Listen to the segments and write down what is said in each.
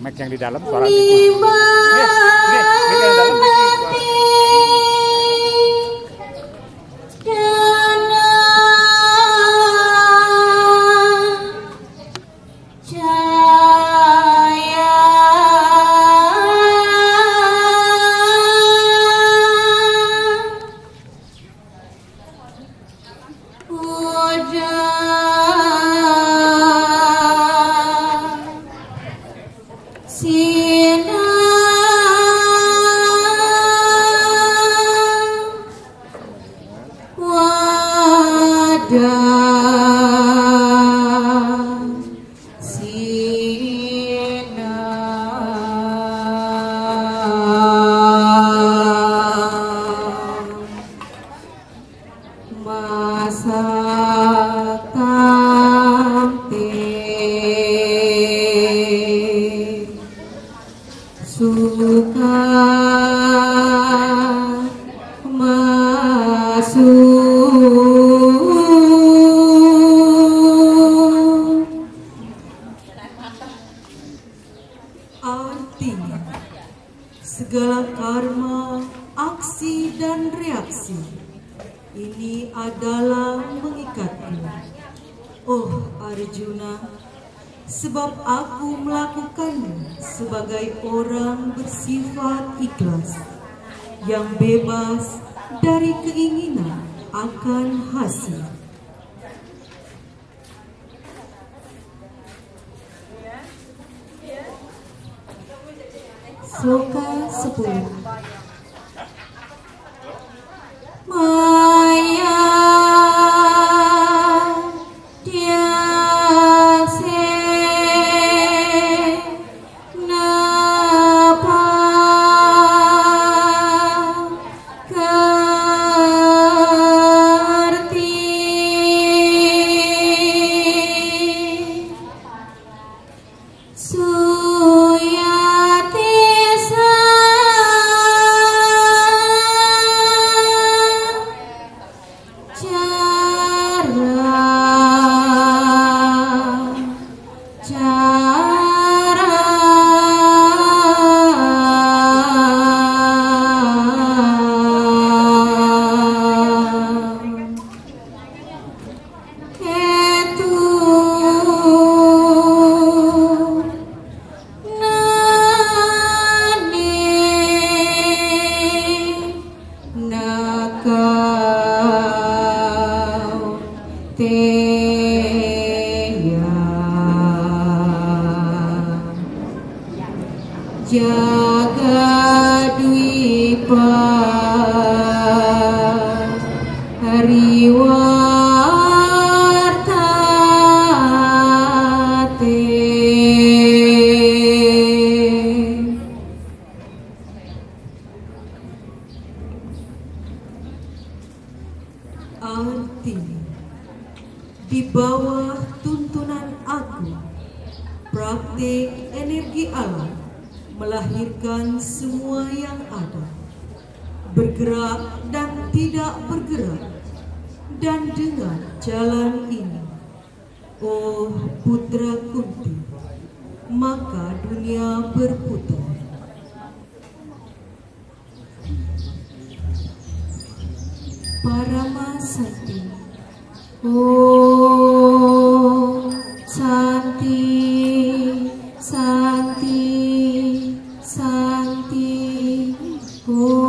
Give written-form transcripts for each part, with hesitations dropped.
Mic yang di dalam suara yang dalam. Artinya, segala karma, aksi dan reaksi ini adalah mengikatku. Oh Arjuna, sebab aku melakukannya sebagai orang bersifat ikhlas, yang bebas dari keinginan akan hasil. Sloka 10. Maya Tyase Napa Karti Jagadwipa Hariwartate. Artinya, di bawah tuntunan aku, praktik energi alam melahirkan semua yang ada, bergerak dan tidak bergerak. Dan dengan jalan ini, oh putra Kunti, maka dunia berputar. Paramasati. Om Santi, Santi, Santi. Om.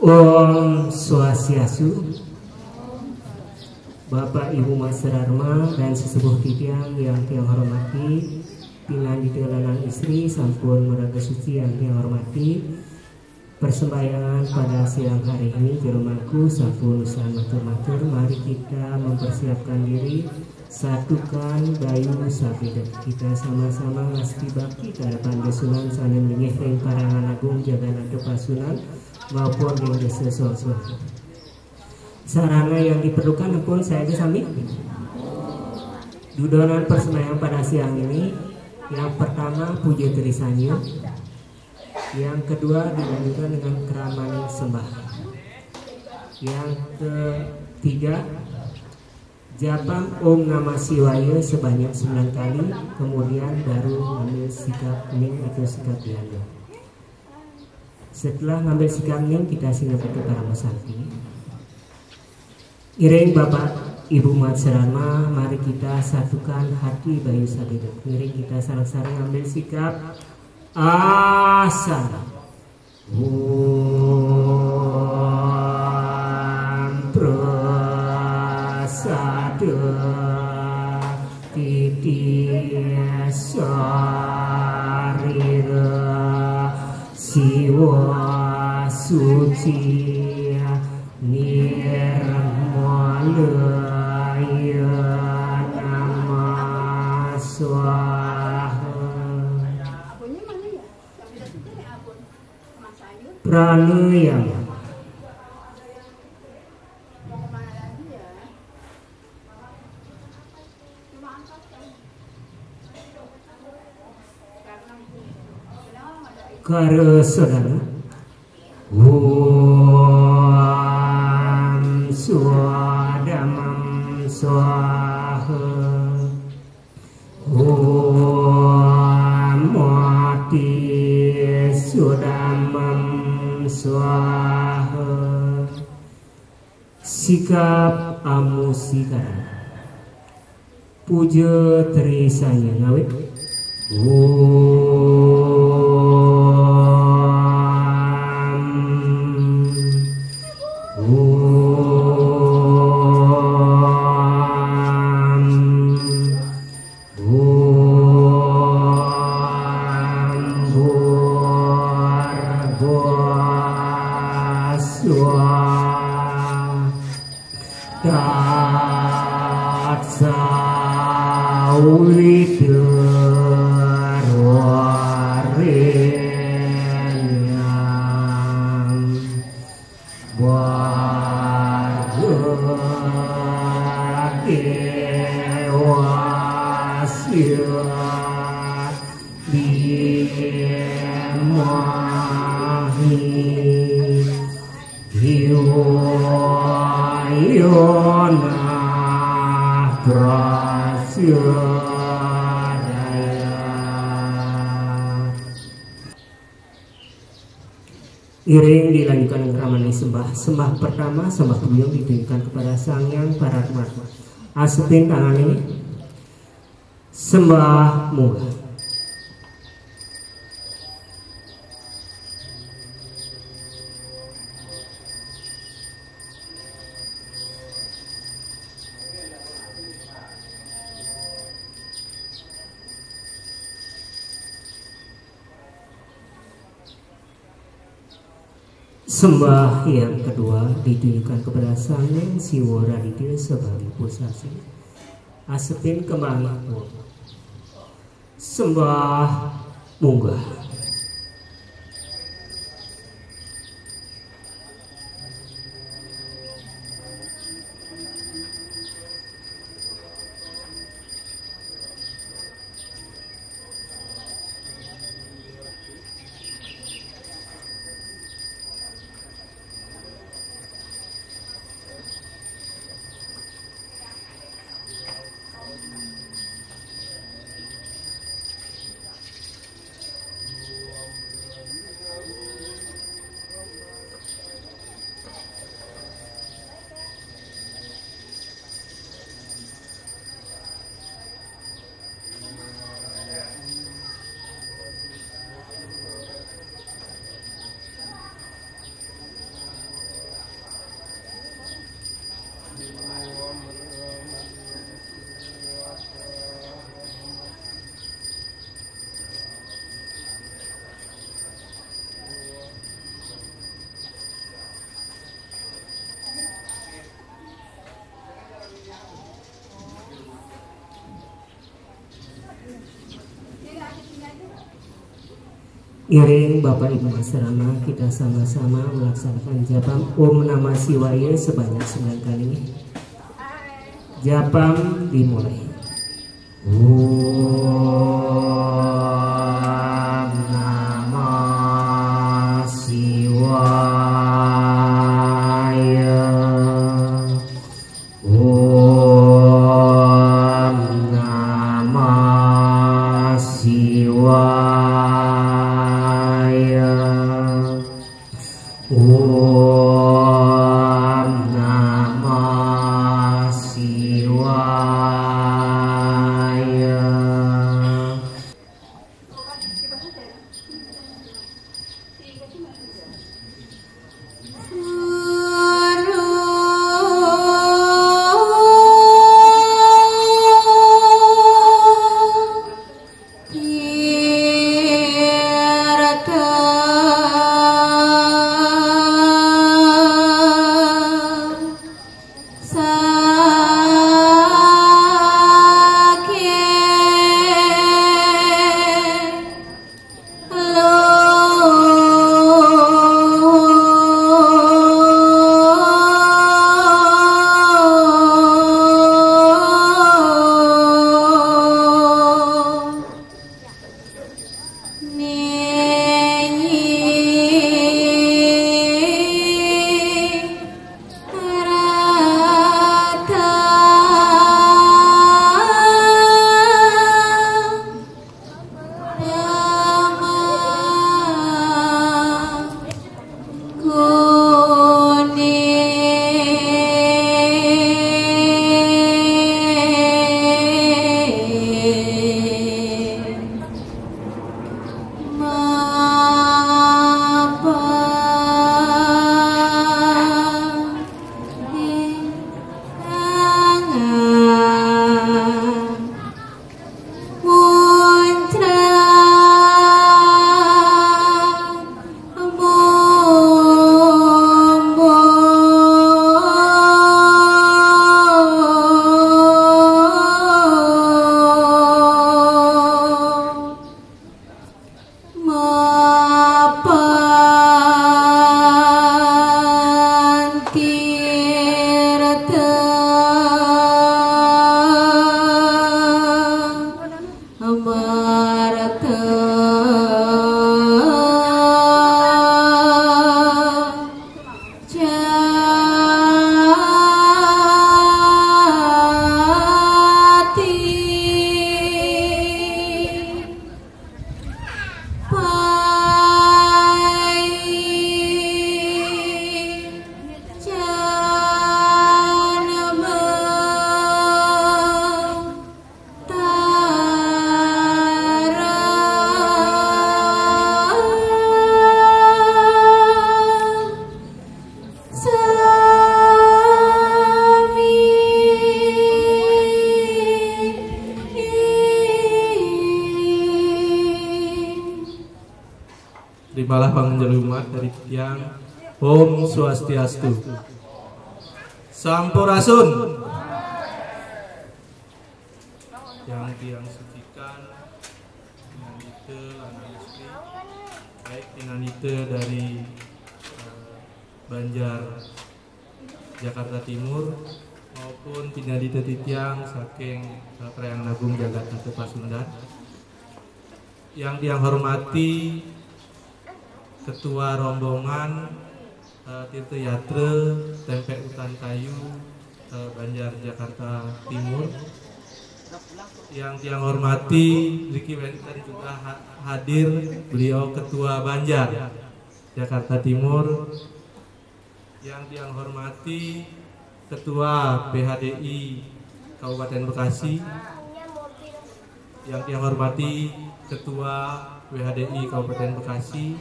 Om Swastiastu. Bapak Ibu Mas Rarma dan sesepuh tiang yang tiang hormati, pinan ditelanan istri sampun meraga suci yang tiang hormati, persembayangan pada siang hari ini jeromanku sampun usaha matur-matur. Mari kita mempersiapkan diri, satukan bayu sabeda kita sama-sama ngasti bakti kada pandesunan sanen lingih ring parangan agung jagana kepasunan maupun yang sesuatu sarana yang diperlukan pun saya disambit. Dudonan persembahyaan pada siang ini, yang pertama puja trisanyo, Yang kedua dilanjutkan dengan keramaian sembah. Yang ketiga japam Om Namah Shivaya sebanyak 9 kali, kemudian baru ngambil sikap hening atau sikap dialog. Setelah ngambil sikap hening, kita singgah ke Parama Sakti. Iring Bapak Ibu Mat Serama, mari kita satukan hati Bayu Sadedek. Iring kita sarang-sarang ngambil sikap asana. Titi sarira siwa suci nirmalaya nama swaha pranayama. Karasana Om Swadamam Swaha Om Mati Sudamam Swaha. Sikap amusikara puja terisanya ngawit Iring dilanjutkan dengan keramaian sembah. Sembah pertama, sembah beliung ditujukan kepada Sang Hyang Paramatma. Asupin tangan ini. Sembah munggah. Sembah yang kedua ditujukan kepada Sang Hyang Siwa Raditya sebagai posasi. Asepin kembali. Sembah munggah. Iring Bapak Ibu Asrama, kita sama-sama melaksanakan japam Om Namah Shivaya sebanyak 9 kali. Japam dimulai. Om Namah Om Namah Shivaya. Terimalah panjenengan dari Titiang. Om Swastiastu. Sampurasun. Yang tiang sucikan tinanite anak istri, baik tinanite dari Banjar Jakarta Timur maupun tinanite Titiang saking Krayang Nagung Jagat Nate Pasundan. Yang tiang hormati Ketua Rombongan Tirta Yatra Tempe Hutan Kayu Banjar Jakarta Timur. Yang tiang hormati Ricky Wenten juga hadir, beliau Ketua Banjar Jakarta Timur. Yang tiang hormati Ketua PHDI Kabupaten Bekasi. Yang tiang hormati Ketua PHDI Kabupaten Bekasi.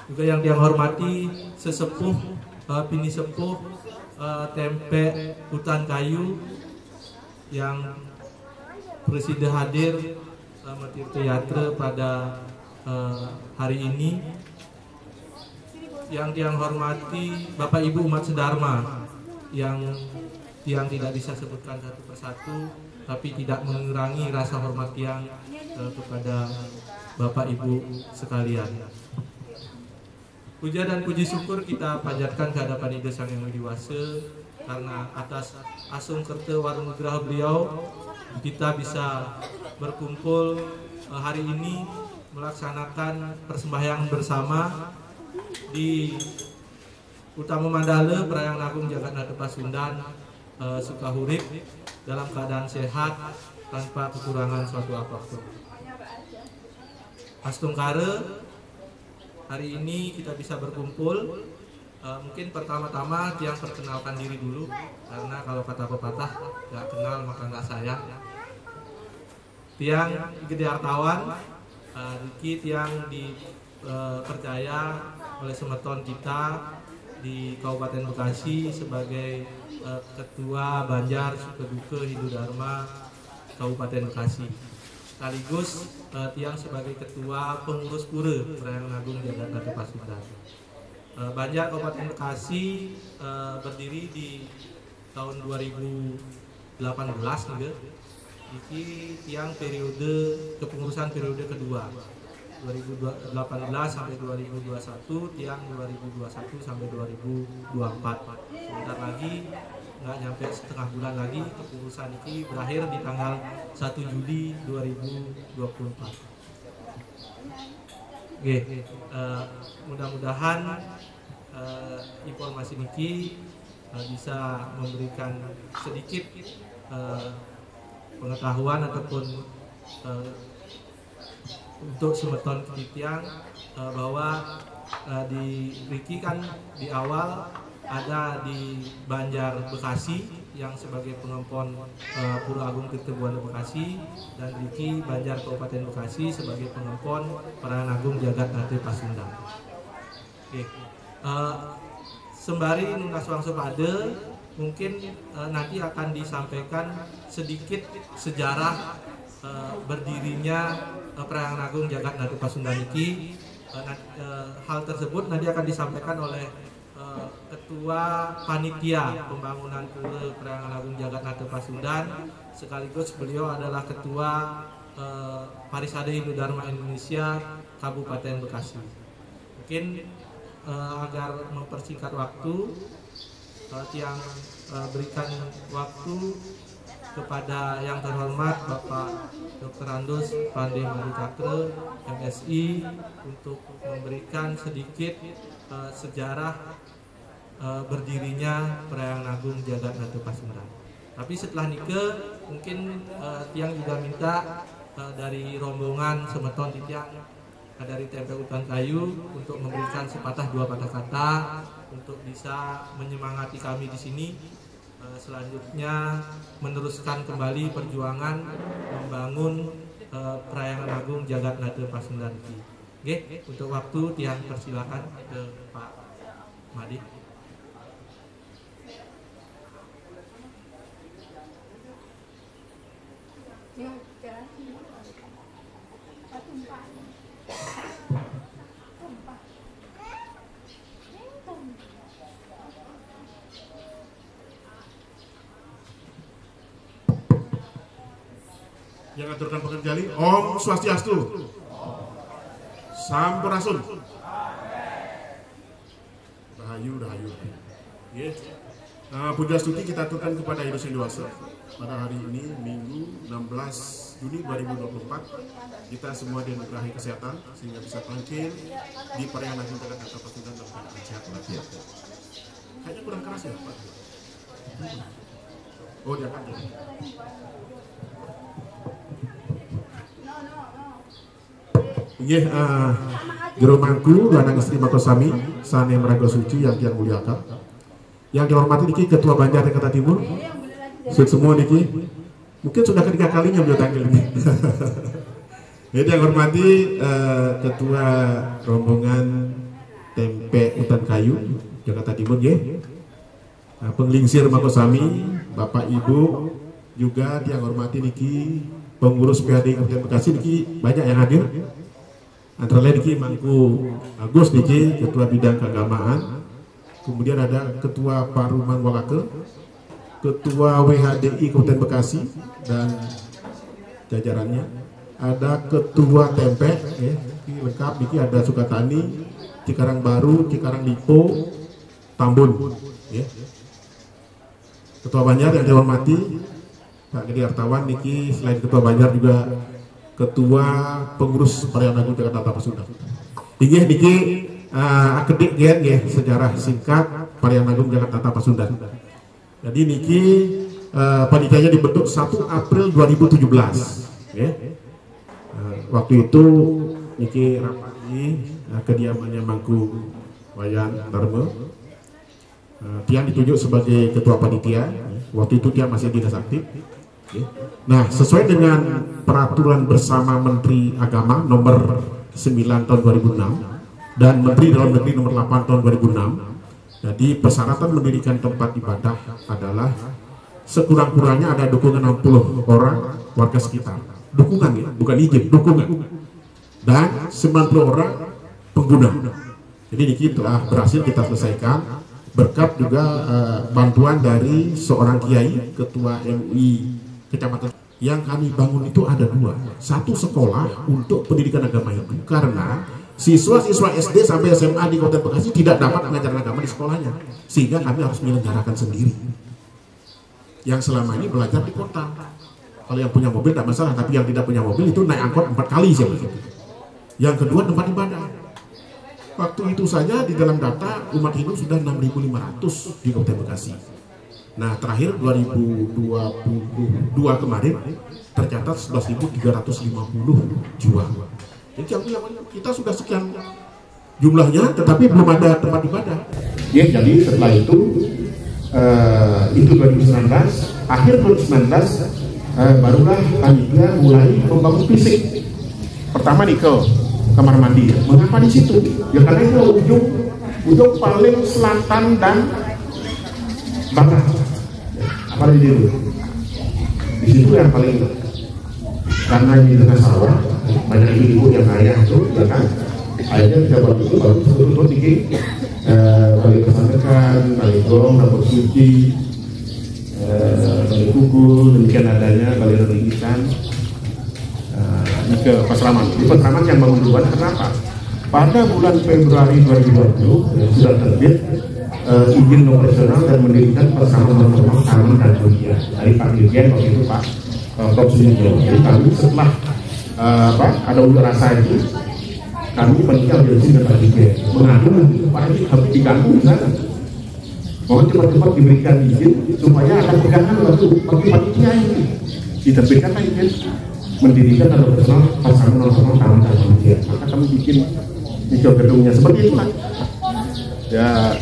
Juga yang tiang hormati sesepuh Pini Sepuh Tempe Hutan Kayu yang presiden hadir sama Tirta Yatra pada hari ini. Yang tiang hormati Bapak Ibu umat sedharma yang tidak bisa sebutkan satu persatu, tapi tidak mengurangi rasa hormat tiang kepada Bapak Ibu sekalian. Puja dan puji syukur kita panjatkan ke hadapan Ida Sang Yang Widi Wase, karena atas asung kerta warunugraha beliau kita bisa berkumpul hari ini melaksanakan persembahyaan bersama di Utama Mandala Krayang Nagung Jagat Nate Pasundan Sukahurip dalam keadaan sehat tanpa kekurangan suatu apapun. Astungkare hari ini kita bisa berkumpul. Mungkin pertama-tama Tiang perkenalkan diri dulu, karena kalau kata pepatah nggak kenal maka nggak sayang. Tiang Gede Hartawan, Riki Tiang dipercaya oleh semeton kita di Kabupaten Bekasi sebagai Ketua Banjar Sukeduke Hindu Dharma Kabupaten Bekasi. Sekaligus Tiang sebagai Ketua Pengurus Pura Perayaan Agung Jagat Nate Pasundan. Banjar Kabupaten Bekasi berdiri di tahun 2018 nih. Ini Tiang periode kepengurusan periode kedua 2018 sampai 2021, Tiang 2021 sampai 2024. Sebentar lagi nggak nyampe setengah bulan lagi kepengurusan ini berakhir di tanggal 1 Juli 2024. Oke, mudah-mudahan informasi ini bisa memberikan sedikit pengetahuan ataupun untuk semeton Tiang bahwa di Riki kan di awal ada di Banjar Bekasi yang sebagai pengempon Pura Agung Tirtobuana Bekasi, dan Riki Banjar Kabupaten Bekasi sebagai pengempon Perayaan Agung Jagat Nate Pasundan. Oke. Sembari nunas wangso pade, mungkin nanti akan disampaikan sedikit sejarah berdirinya Perayaan Agung Jagat Nate Pasundan ini. Hal tersebut nanti akan disampaikan oleh Ketua Panitia Pembangunan Pura Perayaan Agung Jagat Nate Pasundan, sekaligus beliau adalah Ketua Parisade Hindu Dharma Indonesia Kabupaten Bekasi. Mungkin agar mempersingkat waktu, Tiang berikan waktu kepada yang terhormat Bapak Dr. Andus Pande Maricakre, MSI, untuk memberikan sedikit sejarah berdirinya Perayaan Agung Jagat Nate Pasundan. Tapi setelah nike, mungkin Tiang juga minta dari rombongan semeton Tiang dari TMP Utan Kayu untuk memberikan sepatah dua patah kata untuk bisa menyemangati kami di sini. Selanjutnya meneruskan kembali perjuangan membangun Perayaan Agung Jagat Nate Pasundan. Oke, untuk waktu Tiang persilakan ke Pak Madi. Yang aturkan pekerjaan Om Swastiastu, Sampurasun, Rahayu. Puja stuti kita aturkan kepada Ibu Sinduasa pada hari ini Minggu 16 Juni 2024. Kita semua dianugerahi kesehatan sehingga bisa tampil di Perayaan Agung Jagat Nate Pasundan dalam keadaan sehat walafiat. Kayaknya kurang keras ya Pak. Oh diangkat ya. Nggih, jero mangku lanang istri makosami sane meraga suci yang Tiang muliakan. Yang dihormati niki Ketua Banjar Jakarta Timur. Semua niki mungkin sudah ketiga kalinya beliau tampil ini. Jadi yang hormati Ketua rombongan Tempe Utan Kayu Jakarta Timur nggih. Penglingsir makosami, Bapak Ibu juga yang hormati niki pengurus PHD Kabupaten Bekasi niki banyak yang hadir. Antara lain niki Mangku Agus niki Ketua Bidang Keagamaan, kemudian ada Ketua Paruman Walake, Ketua WHDI Kabupaten Bekasi dan jajarannya, ada Ketua Tempe, ya, ini lengkap niki ada Sukatani, Cikarang Baru, Cikarang Lipo, Tambun, ya. Ketua Banjar yang dihormati Pak Gede Hartawan niki selain Ketua Banjar juga Ketua Pengurus Perayaan Agung Jagat Nate Pasundan. Inggih niki akedik nggih sejarah singkat Perayaan Agung Jagat Nate Pasundan. Jadi niki panitianya dibentuk 1 April 2017. Ya. Waktu itu niki rapat kediamannya Mangku Wayan Dharma. Tiang ditunjuk sebagai ketua panitia. Waktu itu Tiang masih dinas aktif. Nah, sesuai dengan peraturan bersama Menteri Agama nomor 9 tahun 2006 dan Menteri Dalam Negeri nomor 8 tahun 2006. Jadi persyaratan mendirikan tempat ibadah adalah sekurang-kurangnya ada dukungan 60 orang warga sekitar. Dukungan ya, bukan izin, dukungan. Dan 90 orang pengguna. Jadi ini telah berhasil kita selesaikan berkat juga bantuan dari seorang kiai, ketua MUI kecamatan. Yang kami bangun itu ada 2. Satu sekolah untuk pendidikan agama itu karena siswa-siswa SD sampai SMA di Kabupaten Bekasi tidak dapat mengajarkan agama di sekolahnya, sehingga kami harus menyelenggarakan sendiri. Yang selama ini belajar di kota. Kalau yang punya mobil tidak masalah, tapi yang tidak punya mobil itu naik angkot 4 kali sih. Yang kedua tempat ibadah. Waktu itu saja di dalam data umat Hindu sudah 6.500 di Kabupaten Bekasi. Nah, terakhir 2022 kemarin tercatat 11.350 jiwa. Jadi kita sudah sekian jumlahnya, tetapi belum ada tempat ibadah. Ya, jadi setelah itu 2019, akhir 2019 barulah panitia mulai membangun fisik. Pertama nih ke kamar mandi. Mengapa di situ? Ya karena itu ujung paling selatan dan barat. Apa di situ? Di situ yang paling, karena ini dengan sawah, banyak ibu yang ayah itu, ya kan? Ayahnya bisa buat itu, baru betul-betul bikin balik kesandekan, balik gong, dapur suci, balik kukul, demikian adanya, balik rengisan. Ke Pasraman. Di Pasraman yang bangun duluan, kenapa? Pada bulan Februari 2020 sudah terbit izin operasional dan mendirikan Pasraman normal kami dan dunia dari Pak Dirjen waktu itu Pak Prof. Sunil. Jadi kami setelah ada unjuk rasa itu, kami panitia urgensi dan Pak Dirjen mengadu Pak ini harus diganggu di sana. Mohon cepat-cepat diberikan izin supaya ada pegangan waktu panitia ini diterbitkan izin mendirikan dan operasional Pasraman normal kami dan dunia. Maka kami bikin hijau gedungnya seperti itulah. Ya,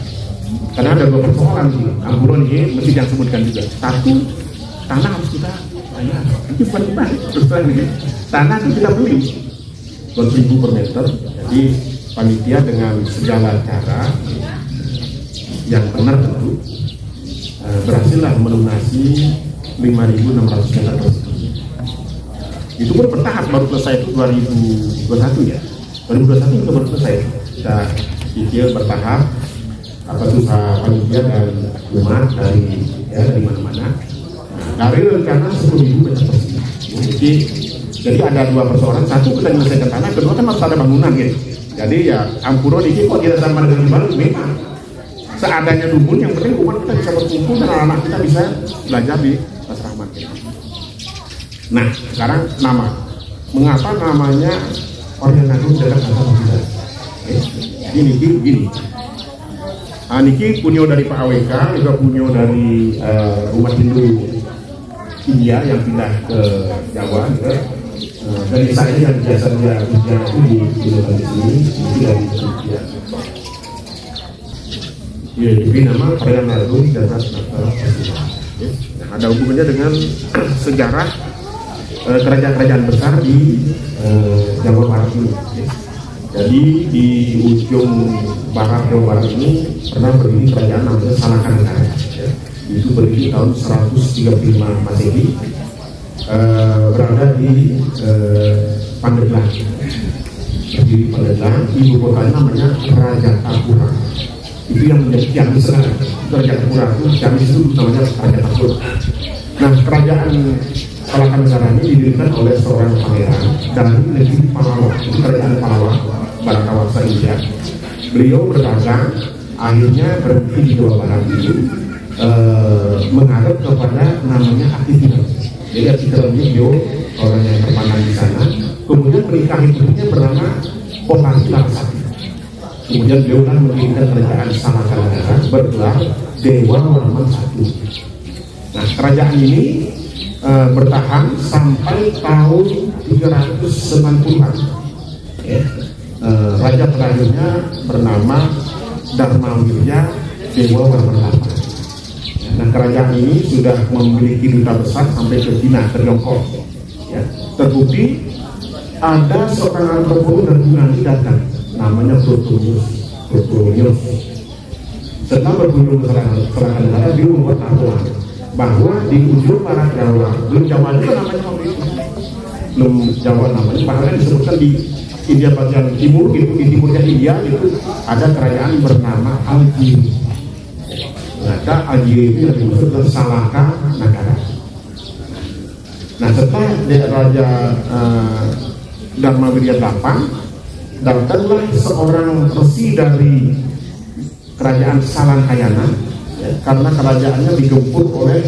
karena ada 2 persoalan sih. Amburon ini mesti yang sebutkan juga. Satu, tanah harus kita bayar. Itu bukan beban. Terus terang ini, tanah itu kita beli 2.000 per meter. Jadi panitia dengan segala cara yang benar tentu berhasillah melunasi 5.600 meter persegi. Itu pun bertahap, baru selesai itu 2021 ya. 2021 itu baru selesai. Kita cicil bertahap. Apa tuh panitia dan umat dari mana-mana. Dari rencana 10.000 meter persegi. Jadi ada 2 persoalan. Satu kita menyelesaikan tanah, kedua kan harus ada bangunan gitu. Jadi ya Ampuro ini kok tidak sama dengan baru memang seadanya dukun, yang penting umat kita bisa berkumpul dan anak-anak kita bisa belajar di Pasraman. Nah, sekarang nama. Mengapa namanya Organ Agung Dalam Asal Kita? Gini. Niki punyo dari Pak AWK, juga punyo dari umat Hindu India yang pindah ke Jawa. Dari saya yang biasanya ujian itu di sini, itu dari India. Ya, jadi nama Organ Agung Dalam Asal Kita. Ada hubungannya dengan sejarah kerajaan-kerajaan besar di Jawa Barat ini. Jadi di ujung barat Jawa Barat ini pernah berdiri kerajaan namanya Salakandara. Itu berdiri tahun 135 Masehi, berada di Pandeglang. Berdiri Pandeglang, ibu kotanya namanya Rajapura. Itu yang menjadi Ciamis sekarang. Rajapura itu Ciamis itu namanya Rajapura. Nah, kerajaan Salakandara ini didirikan oleh seorang pangeran dari negeri Palawa, itu kerajaan Palawa, Barakawangsa India. Beliau berdagang, akhirnya berhenti di Jawa Barat itu, menghadap kepada namanya Akitiram. Jadi Akitiram ini beliau orang yang terpandang di sana. Kemudian menikahi putrinya bernama Polangi Larasati. Kemudian beliau kan mendirikan kerajaan Salakandara bergelar Dewa Warman I. Nah, kerajaan ini bertahan sampai tahun 390-an. raja terakhirnya bernama Dharmawirya Dewa Warmanapa. Nah, kerajaan ini sudah memiliki duta besar sampai ke Cina, ke Tiongkok. Ya, terbukti ada seorang antropolog dari Yunani datang, namanya Protonius. Setelah berkunjung ke serangan negara, dia membuat aturan bahwa di ujung barat Jawa, belum Jawa juga namanya waktu itu, belum Jawa namanya, bahkan disebutkan di India bagian timur, gitu, di timurnya India itu ada kerajaan bernama Algiri. Maka Algiri itu yang dimaksud adalah Salaka Nagara. Nah, setelah Raja Dharmawirya VIII, datanglah seorang resi dari kerajaan Salangkayana, ya, karena kerajaannya digempur oleh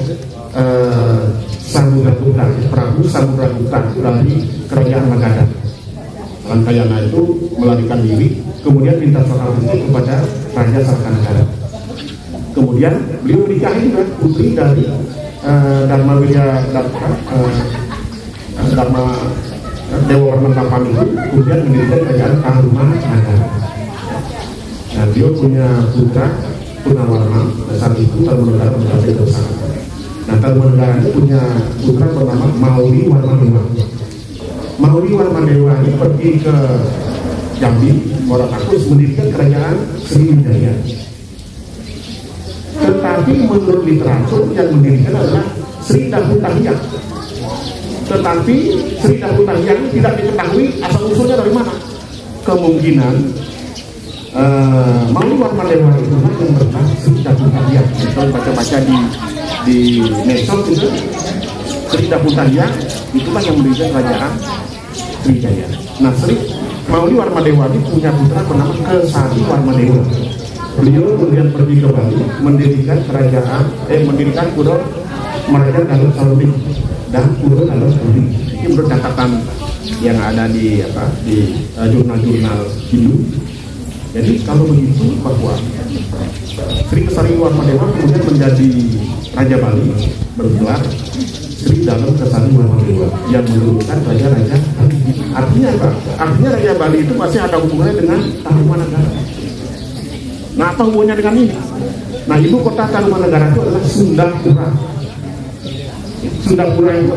Samudragupta, Prabu Samudragupta dari kerajaan Magadha. Salangkayana itu melarikan diri, kemudian minta soal itu kepada Raja Salangkayana. Kemudian beliau menikahi juga putri dari Dharmawirya Dharma Dewa Warmanapa itu, kemudian mendirikan kerajaan Tarumanagara. Nah, beliau punya putra Purnawarma, saat itu Tarumanagara mencapai besar. Nah, Tarumanagara itu punya putra bernama Mauli Warmadewa. Mauli Warmadewa ini pergi ke Jambi, Moratakus, mendirikan kerajaan Sriwijaya. Tetapi menurut literatur yang mendirikan adalah Sri Dahutahya. Tetapi Sri Dahutahya tidak diketahui asal usulnya dari mana. Kemungkinan Mauli Warmadewa itu yang bernama Sri Dahutahya. Kalau baca-baca di medsos itu, Sri Dahutahya itulah yang mendirikan kerajaan Sriwijaya. Nah, Mauli Warmadewa ini punya putra bernama Kesari Warmadewa. Beliau kemudian pergi ke Bali, mendirikan Pura Meraja Galuh Salubing dan Pura Galuh Salubing. Ini menurut catatan yang ada di jurnal-jurnal Hindu. Jadi kalau begitu bahwa Sri Kesari Warmadewa kemudian menjadi Raja Bali, bergelar Sri Dalem Kesari Warmadewa yang menurunkan raja-raja. Artinya apa? Artinya Raja Bali itu masih ada hubungannya dengan Tarumanagara. Nah, apa hubungannya dengan ini? Nah, ibu kota Tarumanagara itu adalah Sundapura. Sundapura itu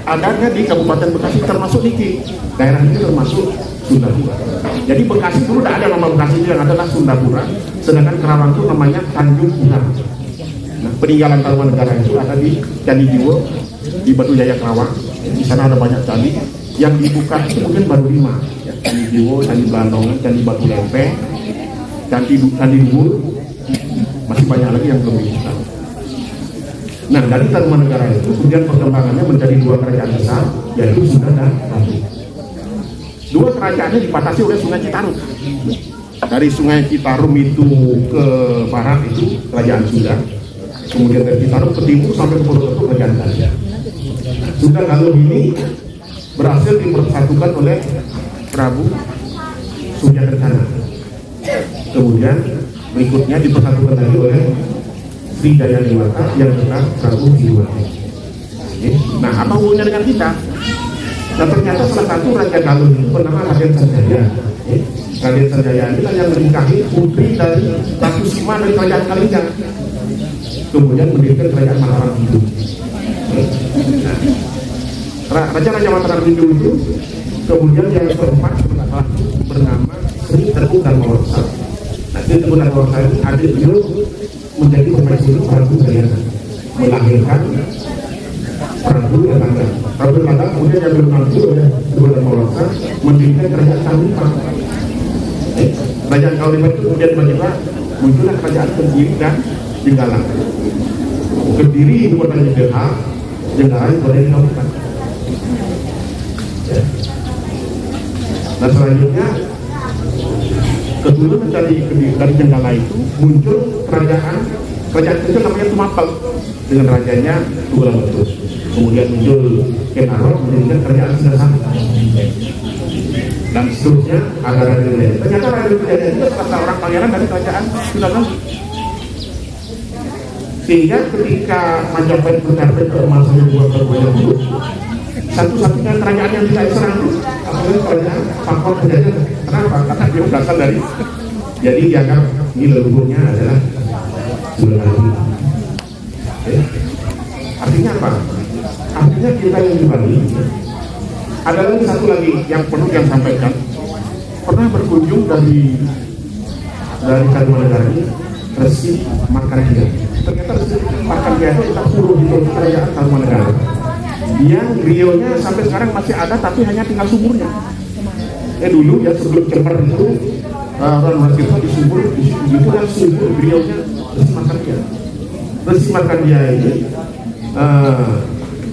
adanya di Kabupaten Bekasi, termasuk Niki. Daerah ini termasuk Sundapura. Jadi Bekasi dulu tidak ada nama Bekasi, yang adalah Sundapura. Sedangkan Kerawang itu namanya Tanjung Pura. Nah, peninggalan Tarumanagara itu ada di Candi Jiwo, di Batu Jaya Kerawang. Di sana ada banyak candi. Yang dibuka itu mungkin baru 5. Ya, Candi Jiwo, Candi Bandongan, Candi Batu Lempeng, Candi Luhur, masih banyak lagi yang belum dibuka. Nah, dari Tarumanagara itu kemudian perkembangannya menjadi 2 kerajaan besar, yaitu Sunda dan Batu. 2 kerajaannya dibatasi oleh Sungai Citarum. Dari Sungai Citarum itu ke barat itu kerajaan Sunda, kemudian dari Citarum ke timur sampai ke Purwokerto kerajaan Galuh. Sunda Galuh ini berhasil dipersatukan oleh Prabu Suryakencana. Kemudian berikutnya dipersatukan lagi oleh Sri Dayadewata yang bernama Prabu Siliwangi. Nah, apa hubungannya dengan kita? Nah, ternyata salah satu Raja Galuh itu bernama Raden Sanjaya. Raden Sanjaya ini yang menikahi putri dari Ratu Sima dari kerajaan Kalingga. Kemudian mendirikan kerajaan Mataram Hindu. Nah, Raja-Raja Mataram Hindu itu kemudian yang keempat bernama Sri Teguh Dharmawangsa. Nah, Sri Teguh Dharmawangsa ini adik beliau menjadi pemaisuri Prabu Jayana, melahirkan Prabu Erlangga. Prabu Erlangga kemudian yang bermantu oleh Teguh Dharmawangsa mendirikan kerajaan Kalima. Kerajaan Kalima itu kemudian tiba-tiba muncullah kerajaan Kediri dan Jenggalang. Kediri itu kotanya Delha, Jenggalang itu kotanya Lampung. Nah, selanjutnya keturunan dari Jenggala itu muncul kerajaan itu namanya Tumapel dengan rajanya Tugalabetus. Kemudian muncul Kenaro mendirikan kerajaan Singasari dan seterusnya ada Raden. Ternyata Raden itu salah seorang pangeran dari kerajaan Singasari. Sehingga ketika Majapahit mencapai keemasannya 2 berbanyak dulu, satu-satunya kerajaan yang tidak diserang itu adalah kerajaan Pakuan Penjajahan. Kenapa? Karena dia berasal dari, jadi dianggap ini leluhurnya adalah Sunan. Artinya apa? Artinya kita yang di Bali ada lagi satu lagi yang perlu yang sampaikan. Pernah berkunjung dari Kalimantan ini Resi Markandia. Ternyata Resi Markandia itu kita suruh di kerajaan Kalimantan. Yang beliaunya sampai sekarang masih ada, tapi hanya tinggal sumurnya. Dulu ya sebelum Jember itu orang Markandia di sumur itu dan sumur beliaunya Resi Markandia. Resi Markandia ini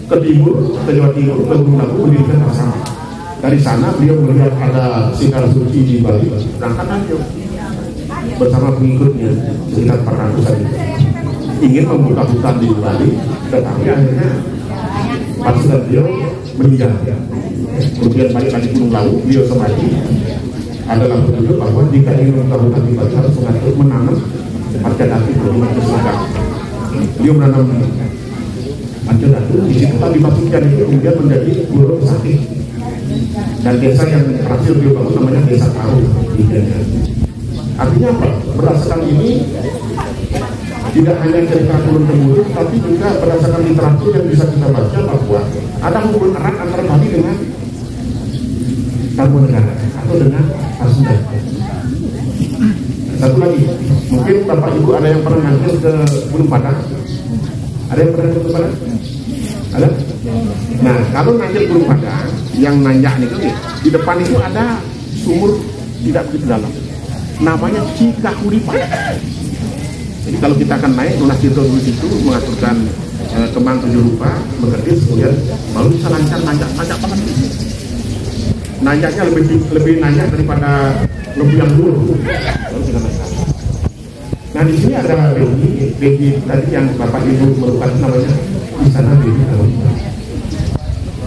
ke timur, ke Jawa Timur, ke Gunung Lawu mendirikan asrama. Dari sana beliau melihat ada Singkar Suci di Bali, berangkat beliau bersama pengikutnya sekitar 400-an ingin membuka hutan di Bali, tetapi akhirnya pasukan beliau meninggal. Kemudian balik lagi Gunung Lawu, beliau semati adalah petunjuk bahwa jika ingin membuka hutan di Bali harus menanam Arjadati berhubungan ke selatan. Beliau menanam Arjadati, di situ tadi pasukan itu kemudian menjadi Burung Sakti. Dan desa yang terakhir beliau bangun namanya Desa Taruh di Jember. Artinya apa? Berdasarkan ini tidak hanya cerita turun-temurun, tapi juga berdasarkan literatur yang bisa kita baca bahwa ada hubungan erat antara Bali dengan Tarumanegara atau dengan Pasundan. Satu lagi, mungkin Bapak Ibu ada yang pernah nanjak ke Gunung Padang? Ada yang pernah ke Gunung Padang? Ada? Nah, kalau nanjak Gunung Padang, yang nanjak itu di depan itu ada sumur tidak begitu dalam, namanya Cikahuripan. Jadi kalau kita akan naik, Lunas Tirto dulu itu mengaturkan kembang 7 rupa, mengetis, kemudian baru bisa lancar nanjak banget. Nanjaknya lebih nanjak daripada lembu yang dulu. Baru kita naik. Nah di sini ada begi tadi yang Bapak Ibu merupakan namanya Istana Begi.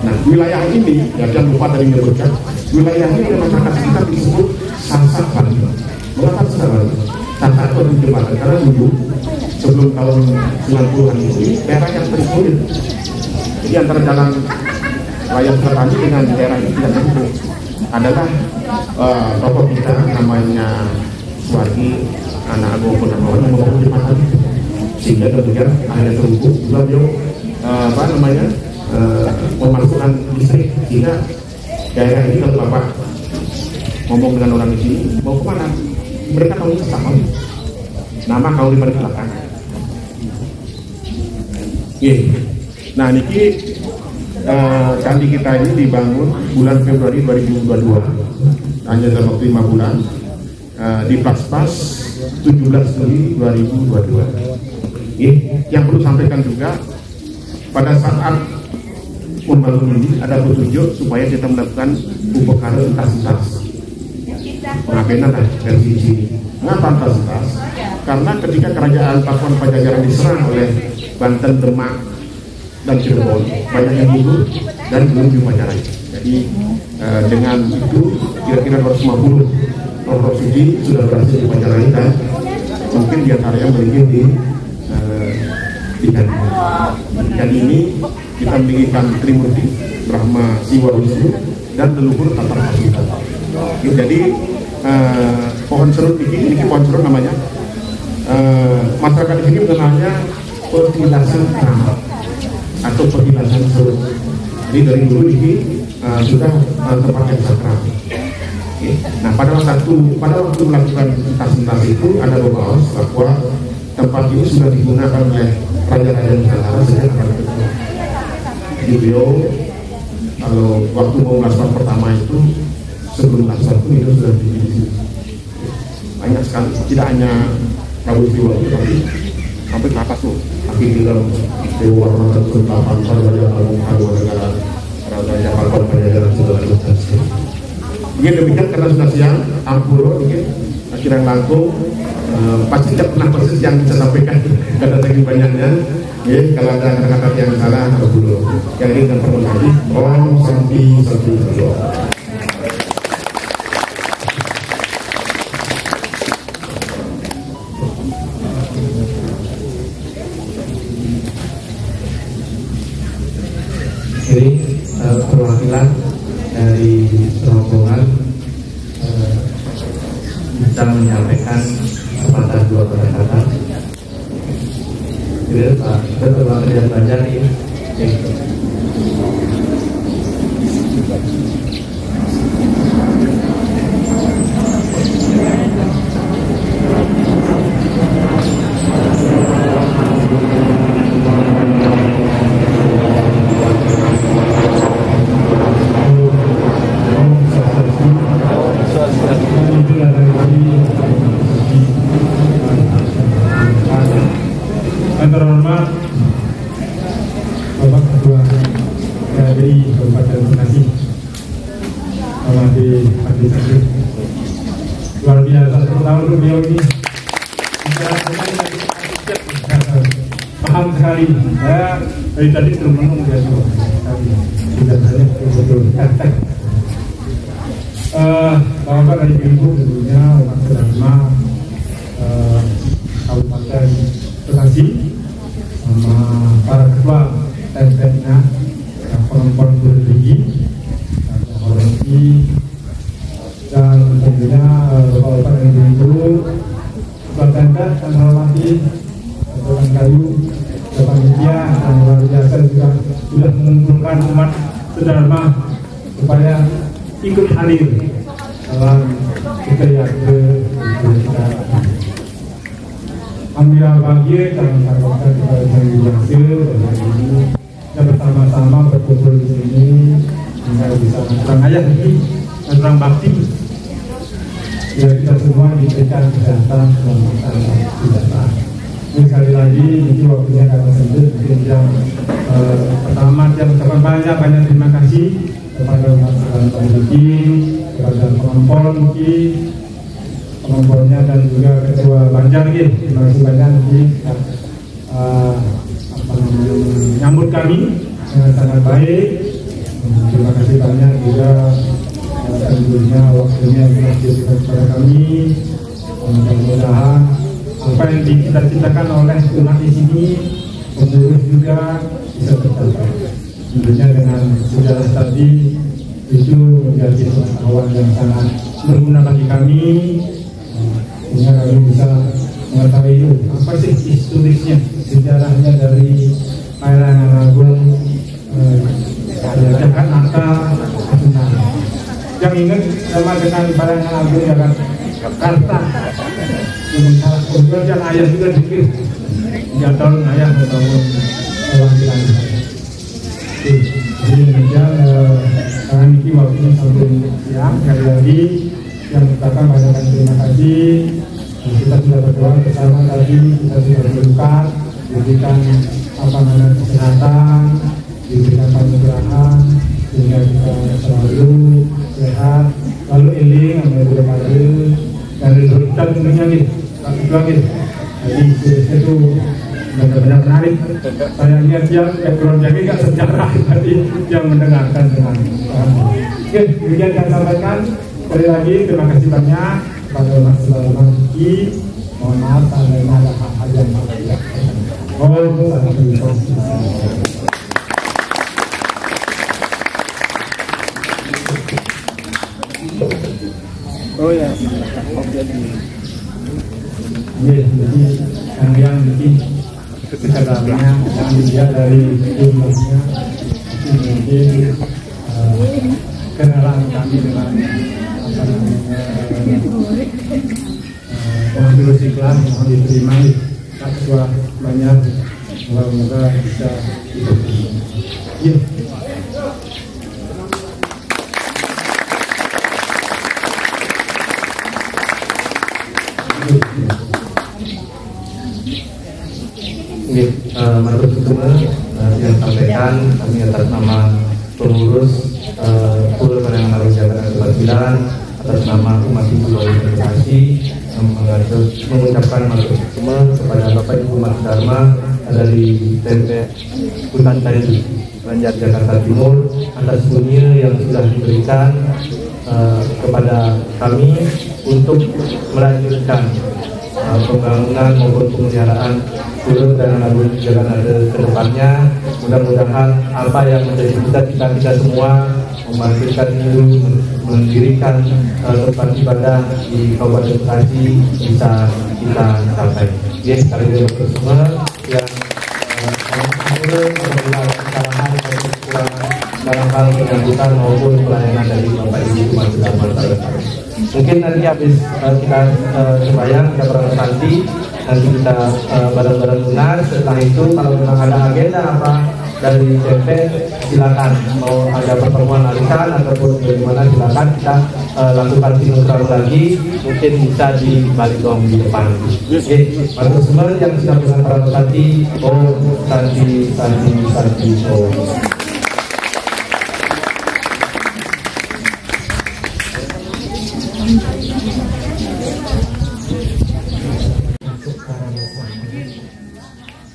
Nah wilayah ini, ya jangan lupa tadi menyebutkan wilayah ini ada masyarakat sekitar disebut Sasak Bali. Mengapa Sasak Bali? Sasak itu jembatan karena dulu sebelum tahun 90-an ini daerah yang terisolir. Jadi antara jalan Raya Suratani dengan daerah ini tidak terhubung. Adalah tokoh kita namanya Suwargi anak Agung Purnamawan yang membangun jembatan sehingga kemudian akhirnya terhubung juga beliau memasukkan listrik sehingga daerah ini kalau Bapak ngomong dengan orang di sini mau kemana mereka tahu sama nama kau di belakang. Nah niki candi kita ini dibangun bulan Februari 2022 hanya dalam waktu 5 bulan di pas 17 Juli 2022. Yang perlu sampaikan juga pada saat membangun ini ada petunjuk supaya kita melakukan upekara lintas-lintas pengabenan dari sini. Mengapa lintas-lintas? Karena ketika kerajaan Pakuan Pajajaran diserang oleh Banten, Demak, dan Cirebon, banyak yang gugur dan belum diupacarai. Jadi dengan itu kira-kira 250 roh suci sudah berhasil diupacarai dan mungkin diantaranya mungkin di Candi ini kita memiliki Trimurti, Brahma, Siwa, Wisnu dan leluhur Tatar Pasundan. Jadi pohon serut ini pohon serut namanya. Masyarakat di sini mengenalnya petilasan keramat atau petilasan serut. Jadi dari dulu ini sudah tempat yang sakral. Nah pada waktu melakukan lintas-lintas itu ada beberapa bahwa tempat ini sudah digunakan oleh raja-raja Nusantara sejak abad ke-10. Jadi beliau kalau waktu mau melaksanakan pertama itu sebelum melaksanakan itu sudah dibeli banyak sekali, tidak hanya Prabu Siliwangi tapi sampai ke atas tuh kaki tinggal Dewa Warna Kentapan Raja Agung Haluan Negara Raja Pakuan Pajajaran segala macam. Mungkin demikian karena sudah siang, ampuro mungkin akhirnya langkung pasti tidak pernah persis yang bisa sampaikan karena saking banyaknya. Kalau ada kata-kata yang salah ampuro. Yang ini dan perlu lagi Om Santi Santi. Jadi perwakilan dari rombongan bisa menyampaikan sepatah dua kata-kata. Jadi Pak Ketua Kerajaan Banjar ini. Yang terhormat Bapak Ketua dari Kabupaten Bekasi, Amati Adi Sakit, luar biasa. Terutama untuk beliau ini paham sekali. Saya dari tadi termenung dia tuh sudah saya betul-betul efek. Bapak dari Ibu tentunya umat beragama Kabupaten Bekasi sama para ketua RT-nya, perempuan bergigi, hormati, dan tentunya Bapak dari Ibu, Bapak Tenda dan hormati Bapak Kayu, Bapak Media, dan luar biasa juga sudah mengumpulkan umat sedharma supaya ikut hadir dalam budaya ambil bagian dalam kawasan kepada yang hasil dan bersama-sama berkumpul di sini hingga bisa kurang ayat ini dan kurang bakti biar kita semua diberikan kesehatan keselamatan sejahtera. Ini sekali lagi ini waktunya kata sendiri mungkin yang pertama yang mengucapkan banyak terima kasih kepada masyarakat Baki, kepada pengompol mungkin pengompolnya dan juga Ketua Banjar gitu. Terima kasih banyak mungkin menyambut kami dengan sangat baik. Terima kasih banyak juga tentunya waktunya yang diberikan kepada kami. Mudah-mudahan apa yang dicita-citakan oleh umat di sini pengurus juga bisa tercapai. Tentunya dengan sejarah tadi itu menjadi pengetahuan yang sangat berguna bagi kami, sehingga kami bisa mengetahui apa sih historisnya, sejarahnya dari Pairangan Agung, Jakarta, yang ingat sama dengan Pairangan Agung Jakarta, dengan salah kemudian ayah juga dikir, dia tahun ayah tahun kelampiran. Jadi demikian karena ini waktunya sampai siang, sekali lagi yang mengucapkan banyak terima kasih. Kita sudah berdoa bersama tadi, kita sudah berdoa diberikan kesehatan, diberikan pemurahan sehingga kita selalu sehat, lalu eling menjadi padu dan kita tentunya nih satu lagi. Jadi itu benar-benar menarik. Saya lihat yang background jadi nggak sejarah tadi yang mendengarkan dengan oke, demikian yang saya sampaikan. Sekali lagi terima kasih banyak kepada Mas Sulaiman Ki. Mohon maaf kalau ada hal-hal yang berbeda. Oh ya, jadi yang bikin kesehatannya yang dilihat dari jumlahnya mungkin kenalan kami dengan pengambil siklan mohon diterima Pak Ketua Banyak, semoga bisa ya. Menurut semua yang sampaikan kami atas nama pengurus Pura Pairangan Agung Jakarta 9 atas nama umat Ibu Bekasi mengucapkan matur semua kepada Bapak Ibu Mas Dharma dari TMP Hutan Tadi Banjar Jakarta Timur atas dunia yang sudah diberikan kepada kami untuk melanjutkan pembangunan maupun pemeliharaan Pura Pairangan Agung Jakarta ke depannya. Mudah-mudahan apa yang menjadi cita-cita kita semua memarkirkan dulu, mendirikan tempat ibadah di Kabupaten Bekasi bisa kita capai. Ya, sekali lagi semua yang kesalahan atau kekurangan dalam hal penyambutan maupun pelayanan dari Bapak Ibu Umat Beragama. Mungkin nanti habis kita sembahyang, kita berangkat nanti kita bareng-bareng lunas. Setelah itu kalau memang ada agenda apa dari CP, silakan mau ada pertemuan arisan ataupun bagaimana, silakan kita lakukan silaturahmi lagi, mungkin bisa di balik dong di depan. Oke, para semua yang sudah dengan para pesanti, santi,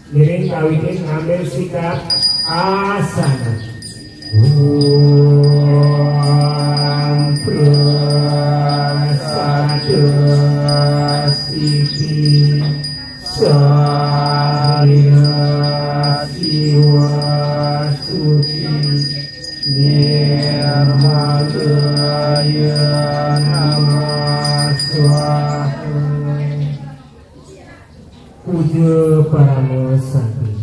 Miring kawin ngambil sikap asana. Prasati Sariati Wasuti Nirmadaya Namaswaha. Puja para santi.